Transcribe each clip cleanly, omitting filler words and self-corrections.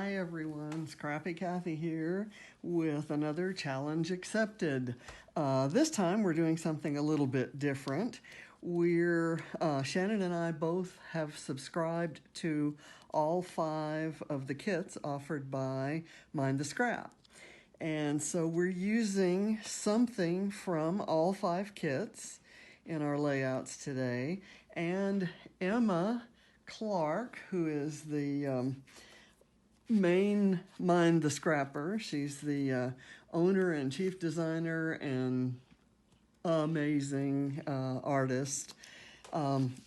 Hi everyone, Scrappy Kathy here with another challenge accepted. This time we're doing something a little bit different. Shannon and I both have subscribed to all 5 of the kits offered by Mind the Scrap. And so we're using something from all 5 kits in our layouts today. And Emma Clark, who is the main Mind the Scrapper. She's the owner and chief designer and amazing artist.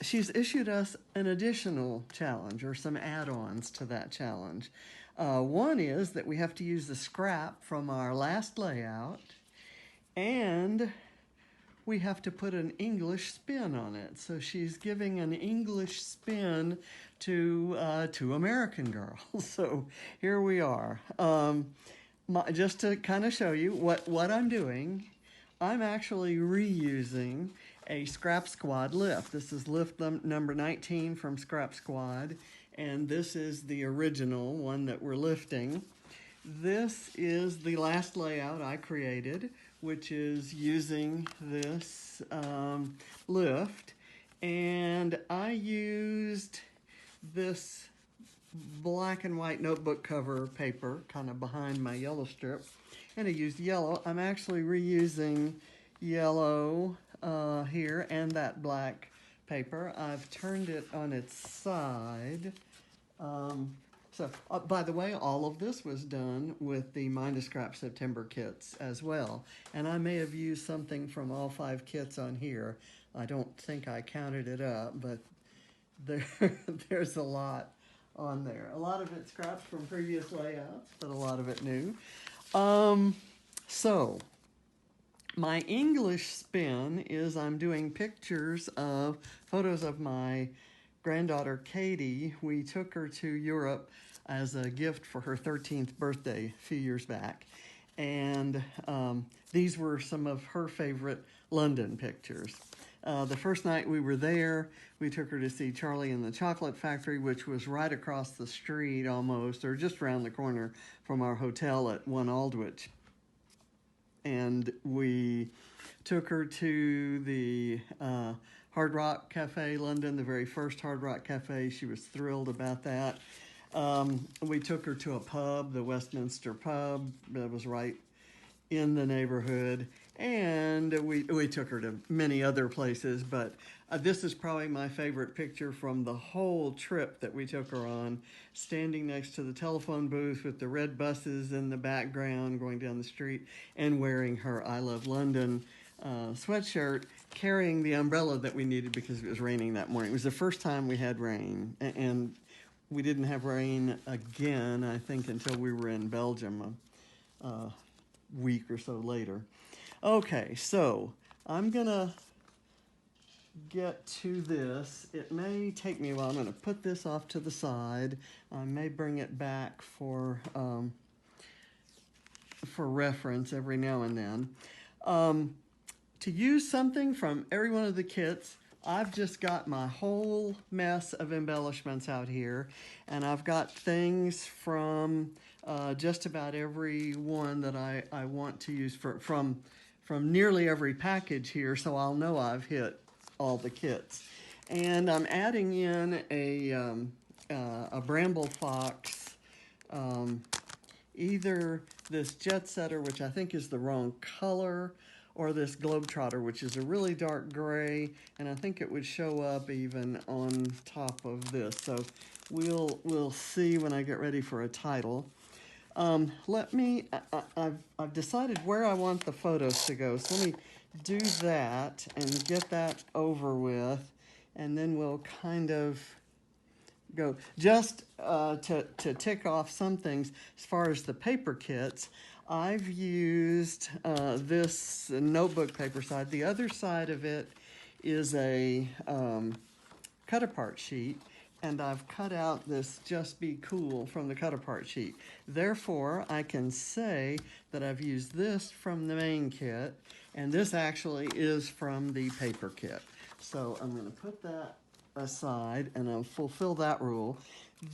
She's issued us an additional challenge or some add-ons to that challenge. One is that we have to use the scrap from our last layout, and we have to put an English spin on it. So she's giving an English spin to Two American Girls. So here we are. Just to kind of show you what I'm doing, I'm actually reusing a Scrap Squad lift. This is lift number 19 from Scrap Squad, and this is the original one that we're lifting. This is the last layout I created, which is using this lift, and I used this black and white notebook cover paper kind of behind my yellow strip, and I used yellow. I'm actually reusing yellow here and that black paper. I've turned it on its side. By the way, all of this was done with the Mind the Scrap September kits as well. And I may have used something from all 5 kits on here. I don't think I counted it up, but there's a lot on there. A lot of it scraps from previous layouts, but a lot of it new. So my English spin is I'm doing pictures of photos of my granddaughter Katie. We took her to Europe as a gift for her 13th birthday a few years back, and these were some of her favorite London pictures. The first night we were there, we took her to see Charlie and the Chocolate Factory, which was right across the street almost, or just around the corner from our hotel at One Aldwych. And we took her to the Hard Rock Cafe London, the very first Hard Rock Cafe. She was thrilled about that. We took her to a pub, the Westminster Pub, that was right in the neighborhood. And we took her to many other places, but this is probably my favorite picture from the whole trip that we took her on, standing next to the telephone booth with the red buses in the background going down the street and wearing her I Love London sweatshirt, carrying the umbrella that we needed because it was raining that morning. It was the first time we had rain, and we didn't have rain again, I think, until we were in Belgium a week or so later. Okay, so I'm gonna get to this. It may take me a while. I'm gonna put this off to the side. I may bring it back for reference every now and then. To use something from every one of the kits, I've just got my whole mess of embellishments out here, and I've got things from just about every one that I want to use from nearly every package here, so I'll know I've hit all the kits. And I'm adding in a Bramble Fox, either this Jet Setter, which I think is the wrong color, or this Globetrotter, which is a really dark gray, and I think it would show up even on top of this. So we'll see when I get ready for a title. I've decided where I want the photos to go, so let me do that and get that over with, and then we'll kind of go. Just to tick off some things, as far as the paper kits, I've used this notebook paper side. The other side of it is a cut-apart sheet, and I've cut out this Just Be Cool from the cut-apart sheet. Therefore, I can say that I've used this from the main kit, and this actually is from the paper kit. So I'm going to put that aside, and I'll fulfill that rule.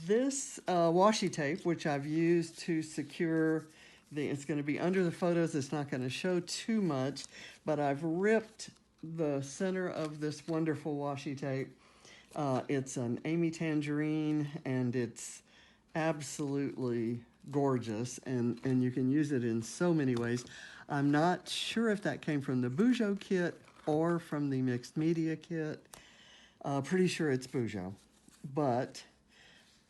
This washi tape, which I've used to secure it's going to be under the photos, it's not going to show too much, but I've ripped the center of this wonderful washi tape. It's an Amy Tangerine, and it's absolutely gorgeous, and you can use it in so many ways. I'm not sure if that came from the Bujo kit or from the mixed media kit. Pretty sure it's Bujo, but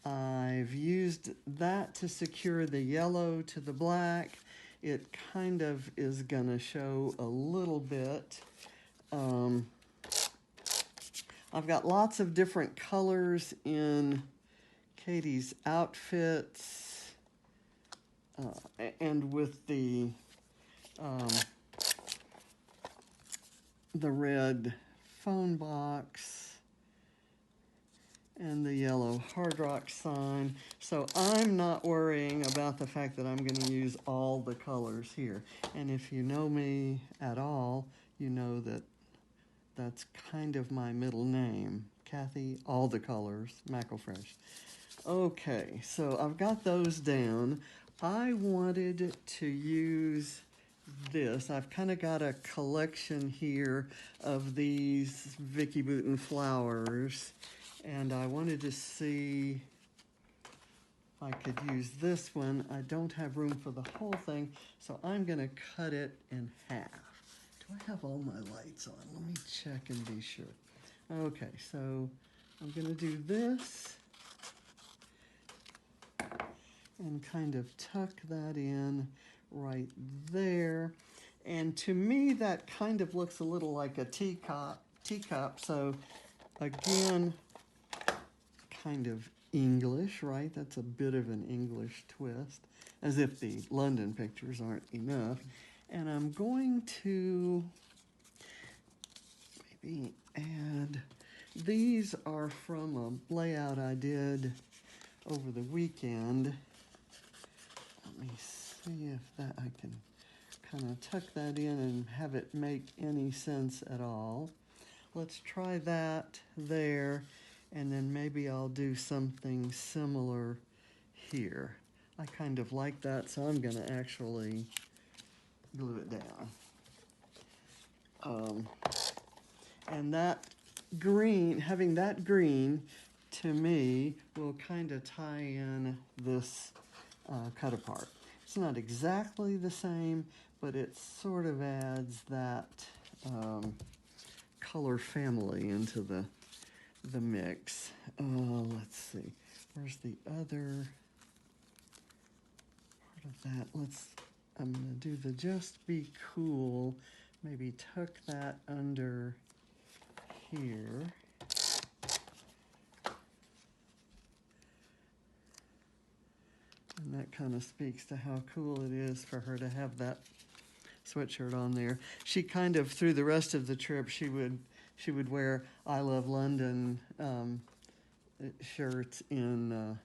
I've used that to secure the yellow to the black. It kind of is gonna show a little bit. I've got lots of different colors in Katie's outfits, and with the red phone box and the yellow Hard Rock sign. So I'm not worrying about the fact that I'm going to use all the colors here. And if you know me at all, you know that that's kind of my middle name, Kathy All the Colors McElfresh. Okay, so I've got those down. I wanted to use this. I've kind of got a collection here of these Vicki Boutin flowers, and I wanted to see if I could use this one. I don't have room for the whole thing, so I'm going to cut it in half. Do I have all my lights on? Let me check and be sure. Okay, so I'm going to do this and kind of tuck that in right there. And to me, that kind of looks a little like a teacup. So again, kind of English, right? That's a bit of an English twist, as if the London pictures aren't enough. And I'm going to maybe add, these are from a layout I did over the weekend. Let me see if that I can kind of tuck that in and have it make any sense at all. Let's try that there, and then maybe I'll do something similar here. I kind of like that, so I'm going to actually glue it down. And that green, having that green, to me, will kind of tie in this cut apart. It's not exactly the same, but it sort of adds that color family into the mix. Let's see, where's the other part of that? I'm gonna do the Just Be Cool, maybe tuck that under here. And that kind of speaks to how cool it is for her to have that sweatshirt on there. She kind of, through the rest of the trip, she would wear I Love London shirts in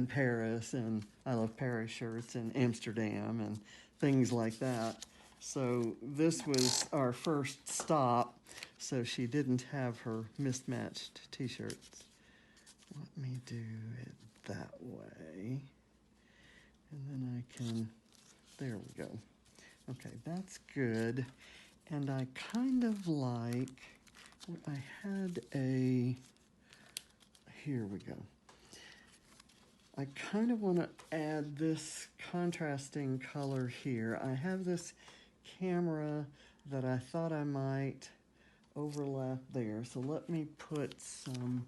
Paris, and I Love Paris shirts in Amsterdam, and things like that. So this was our first stop, so she didn't have her mismatched t-shirts. Let me do it that way. And then I can, there we go. Okay, that's good. And I kind of like, I had here we go. I kind of want to add this contrasting color here. I have this camera that I thought I might overlap there. So let me put some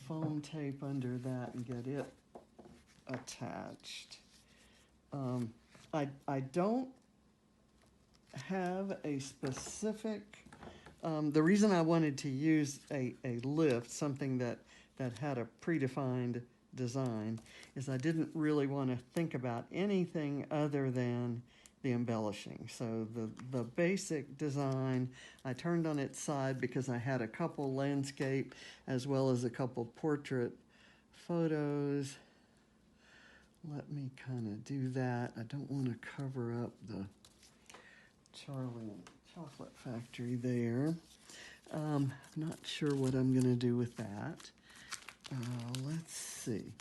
foam tape under that and get it attached. I don't have a specific, the reason I wanted to use a lift, something that had a predefined design, is I didn't really want to think about anything other than the embellishing. So the basic design, I turned on its side because I had a couple landscape as well as a couple portrait photos. Let me kind of do that. I don't want to cover up the Charlie and Chocolate Factory there. Not sure what I'm going to do with that. Let's see.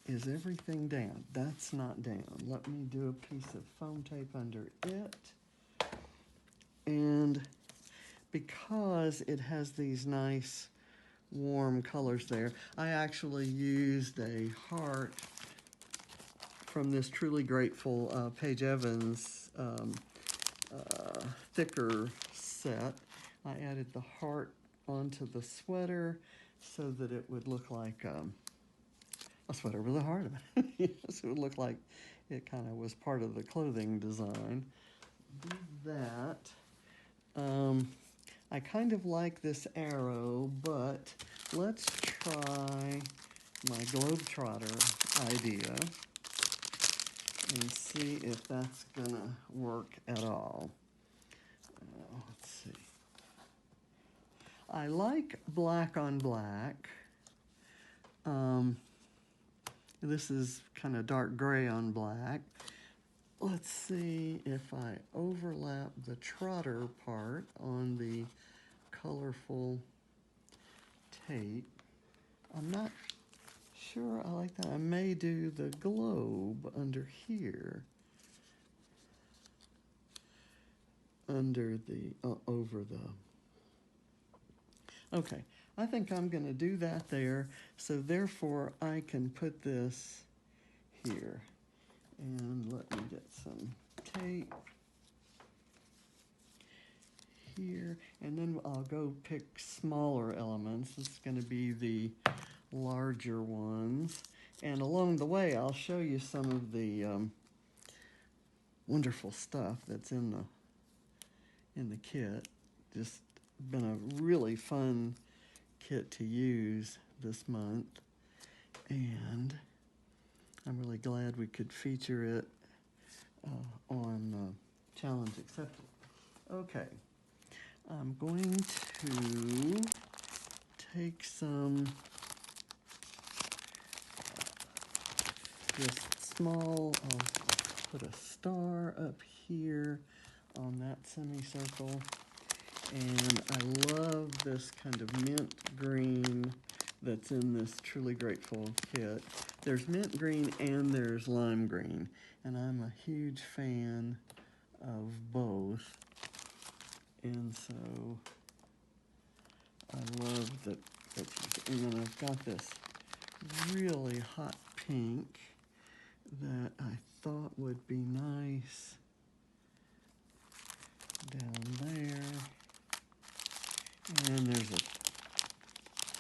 Is everything down? That's not down. Let me do a piece of foam tape under it. And because it has these nice warm colors there, I actually used a heart from this Truly Grateful Paige Evans thicker set. I added the heart onto the sweater so that it would look like a sweater with a heart on it. Yes, it would look like it kind of was part of the clothing design. Do that. I kind of like this arrow, but let's try my Globetrotter idea and see if that's gonna work at all. Let's see. I like black on black. This is kind of dark gray on black. Let's see if I overlap the trotter part on the colorful tape. I'm not sure I like that. I may do the globe under here. Under the, over the, okay. I think I'm going to do that there, so therefore I can put this here. And let me get some tape here, and then I'll go pick smaller elements. This is going to be the larger ones. And along the way, I'll show you some of the wonderful stuff that's in the kit. Just been a really fun kit to use this month, and I'm really glad we could feature it on Challenge Accepted. Okay, I'm going to take some just small, I'll put a star up here on that semicircle. And I love this kind of mint green that's in this Truly Grateful kit. There's mint green and there's lime green, and I'm a huge fan of both. And so I love that. And then I've got this really hot pink that I thought would be nice down there. And there's a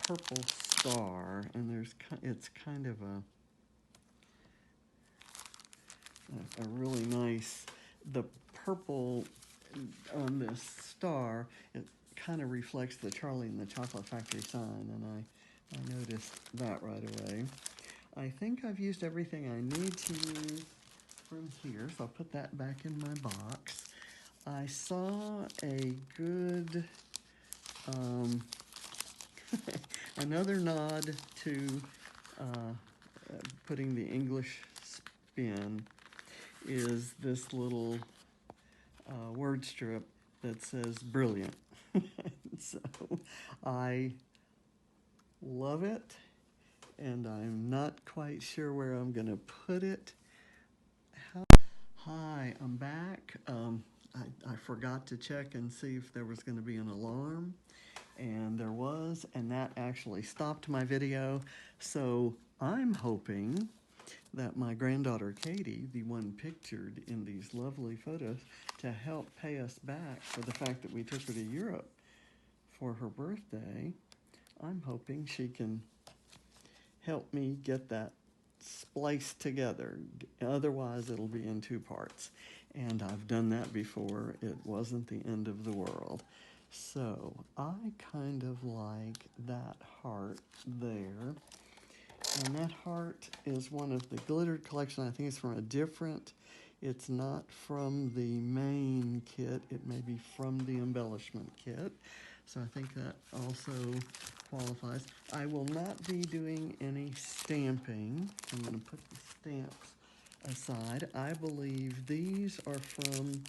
purple star, and it's kind of a really nice, the purple on this star, it kind of reflects the Charlie and the Chocolate Factory sign, and I noticed that right away. I think I've used everything I need to use from here, so I'll put that back in my box. I saw a good another nod to putting the English spin is this little word strip that says brilliant. So I love it, and I'm not quite sure where I'm going to put it. Hi, I'm back. I forgot to check and see if there was going to be an alarm, and there was, and that actually stopped my video. So I'm hoping that my granddaughter Katie, the one pictured in these lovely photos, to help pay us back for the fact that we took her to Europe for her birthday, I'm hoping she can help me get that spliced together. Otherwise, it'll be in two parts. And I've done that before. It wasn't the end of the world. So I kind of like that heart there. And that heart is one of the glittered collection. I think it's from a different, it's not from the main kit. It may be from the embellishment kit. So I think that also qualifies. I will not be doing any stamping. I'm going to put the stamps aside. I believe these are from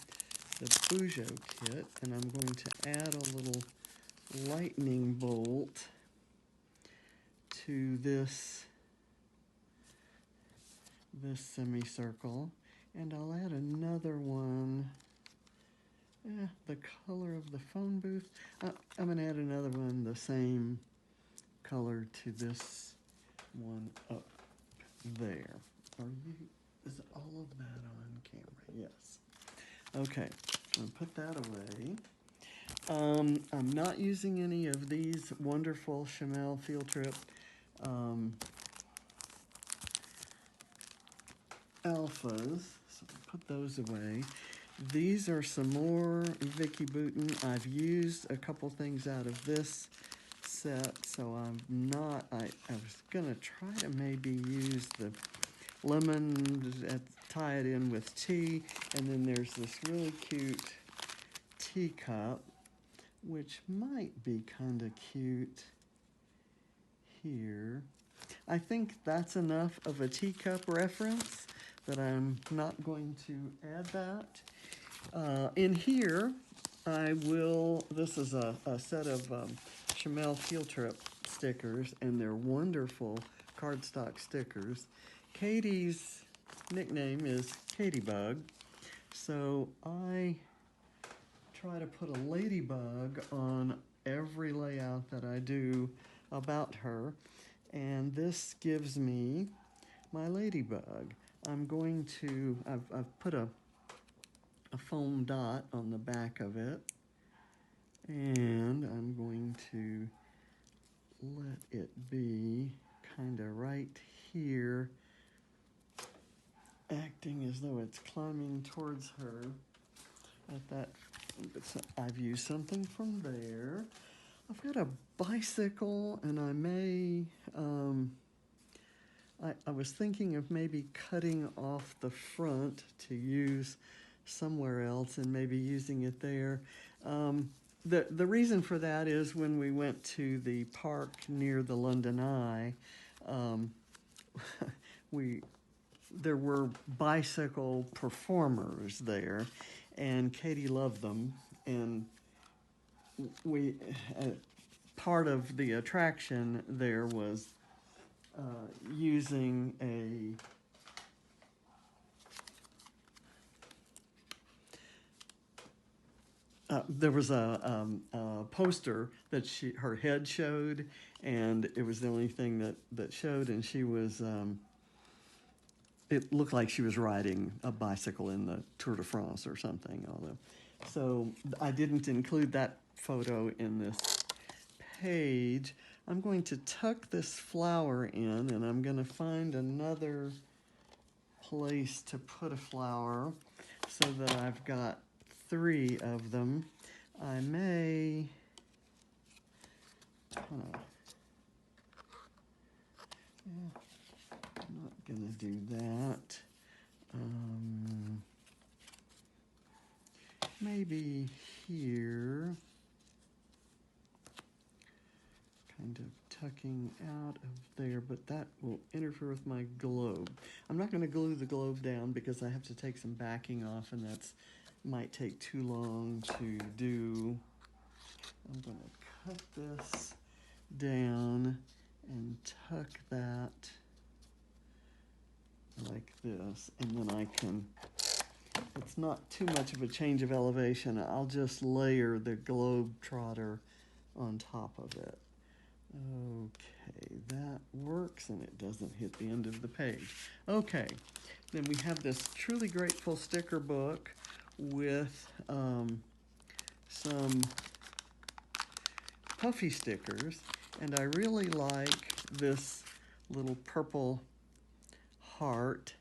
the Peugeot kit, and I'm going to add a little lightning bolt to this this semicircle, and I'll add another one. The color of the phone booth. I'm going to add another one the same color to this one up there. Is all of that on camera? Yes. Okay, I'll put that away. I'm not using any of these wonderful Chamel Field Trip alphas, so I'll put those away. These are some more Vicki Boutin. I've used a couple things out of this set, so I'm not, I was gonna try to maybe use the lemon, tie it in with tea, and then there's this really cute teacup, which might be kind of cute here. I think that's enough of a teacup reference that I'm not going to add that. In here, I will, this is a set of Chamel Field Trip stickers, and they're wonderful cardstock stickers. Katie's nickname is Katiebug, so I try to put a ladybug on every layout that I do about her, and this gives me my ladybug. I'm going to, I've put a foam dot on the back of it, and I'm going to let it be kind of right here, acting as though it's climbing towards her. At that, I've used something from there. I've got a bicycle, and I may, I was thinking of maybe cutting off the front to use somewhere else and maybe using it there. The reason for that is when we went to the park near the London Eye, there were bicycle performers there, and Katie loved them, and we part of the attraction there was using there was a poster that her head showed, and it was the only thing that showed, and she was it looked like she was riding a bicycle in the Tour de France or something. So I didn't include that photo in this page. I'm going to tuck this flower in, and I'm going to find another place to put a flower so that I've got 3 of them. I may, I'm not going to do that. Maybe here, kind of tucking out of there, but that will interfere with my globe. I'm not going to glue the globe down because I have to take some backing off, and that's might take too long to do. I'm going to cut this down and tuck that like this, and then I can, it's not too much of a change of elevation. I'll just layer the Globetrotter on top of it. Okay, that works, and it doesn't hit the end of the page. Okay, then we have this Truly Grateful sticker book with some puffy stickers, and I really like this little purple heart,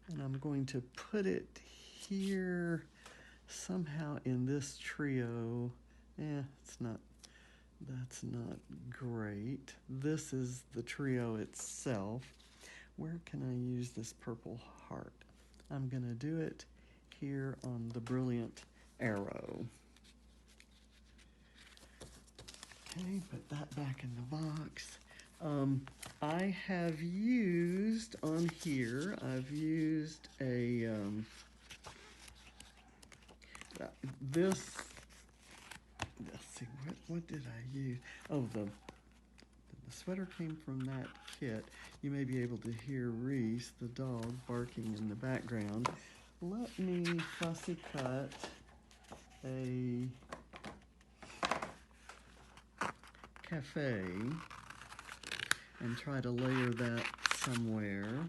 and I'm going to put it here somehow in this trio. That's not great. This is the trio itself. Where can I use this purple heart? I'm going to do it here on the Brilliant Arrow. Okay, put that back in the box. I have used on here, I've used a, let's see, what did I use? Oh, the the sweater came from that kit. You may be able to hear Reese, the dog, barking in the background. Let me fussy cut a cafe and try to layer that somewhere.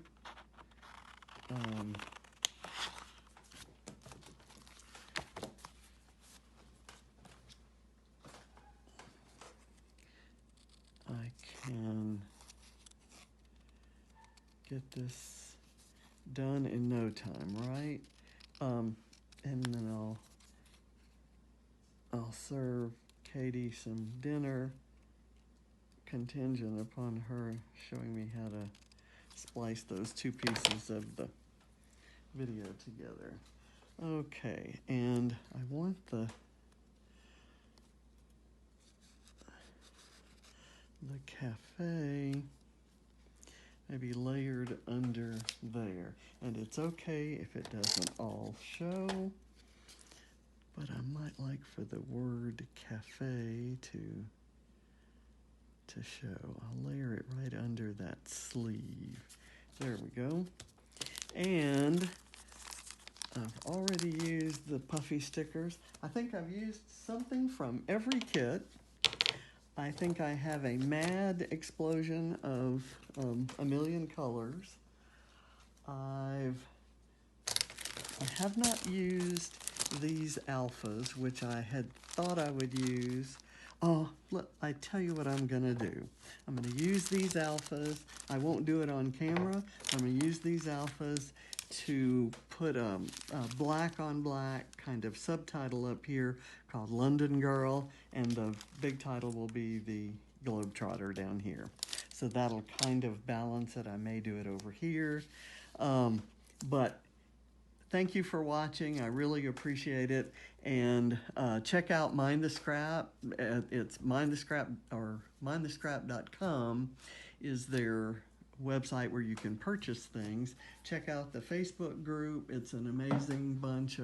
I can get this done in no time, right? And then I'll serve Katie some dinner contingent upon her showing me how to splice those two pieces of the video together. Okay, and I want the cafe maybe layered under there. And it's okay if it doesn't all show, but I might like for the word cafe to show. I'll layer it right under that sleeve. There we go. And I've already used the puffy stickers. I think I've used something from every kit. I think I have a mad explosion of a million colors. I have not used these alphas, which I had thought I would use. Oh, look, I tell you what I'm gonna do. I'm gonna use these alphas. I won't do it on camera. I'm gonna use these alphas to put a black on black kind of subtitle up here called London Girl, and the big title will be the Globetrotter down here. So that'll kind of balance it. I may do it over here. But thank you for watching. I really appreciate it. And check out Mind the Scrap. It's Mind the Scrap, or mindthescrap.com is their website where you can purchase things. Check out the Facebook group. It's an amazing bunch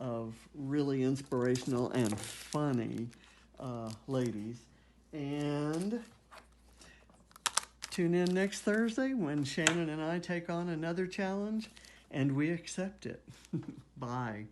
of really inspirational and funny ladies. And tune in next Thursday when Shannon and I take on another challenge, and we accept it. Bye.